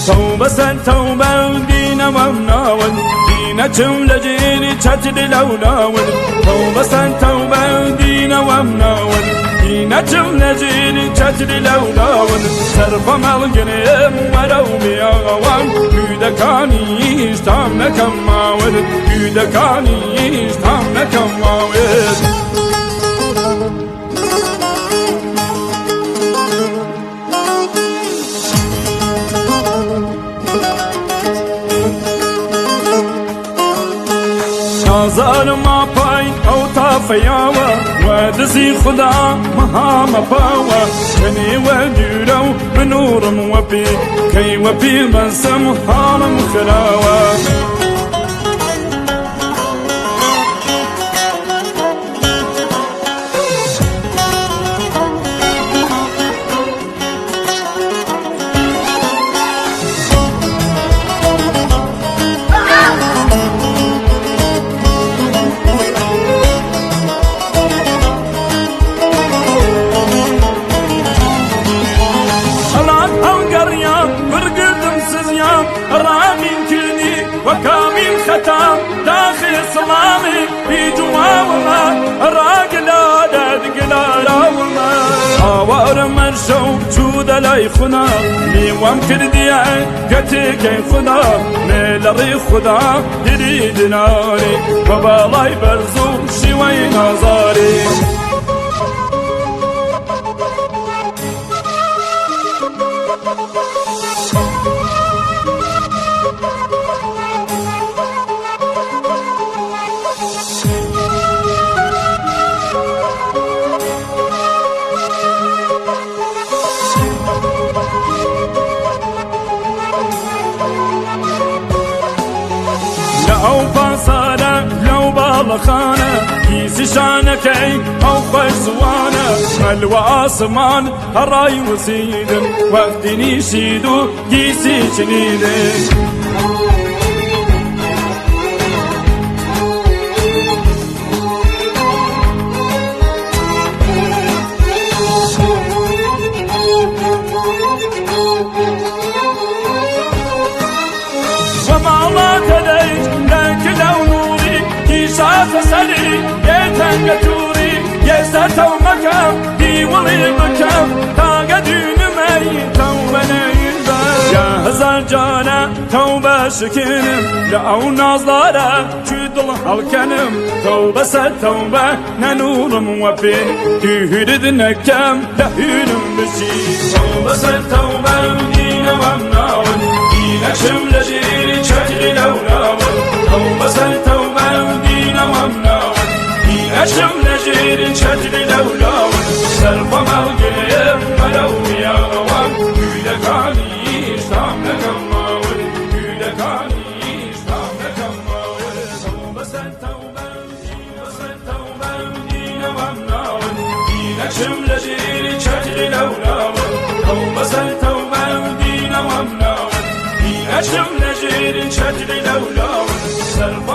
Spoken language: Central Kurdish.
توبة سن توبة ودينا ومناول دينا جملة جيني تشتد الأولاول توبة سن توبة ودينا ومناول دينا جملة جيني تشتد الأولاول سرف مالقنيم ولو بيغوان يدكاني اشتامنا كماول يدكاني اشتامنا كماول نظر ما باي او طافياوة ودزي خدا مها مفاوة كني وديرو بنور موبي كي وبي منسم حالم خراوة وكامل ختام داخل صمامي في جواوما الراقلا دقلا راوما اوار مرشو جود لاي خنا ميوام كرديا قتك خدا ميلري خدا يريد ناري وبالاي برزو شوي نظاري لو فصانا لو بالخانة كيس شانكي أو خشوانة ملوى أسمان هراي وسيد وقتني شيدو كيسي شنيدي سسري يتنقتوري يستو مكام دي ولي مكام تاقدين مي توبنا يلبا يا هزار جانا توبة شكنم لأو نظارة جدل هالكنم توبة ستوبة ننور موبين تهرد نكام لهينم بشي توبة ستوبة دينا ومناول دينا شمل جيري شكل لوناول توبة ستوبة دينا ومناول دينا شمل جيري شكل لوناول سرف مالقيم ولو بيغوان يدكاني اشتامنا كماول يدكاني اشتامنا كماول توبة ستوبة دينا ومناول دينا شمل جيري شكل لوناول توبة ستوبة دينا ومناول دينا شمل جيري شكل لوناول سرف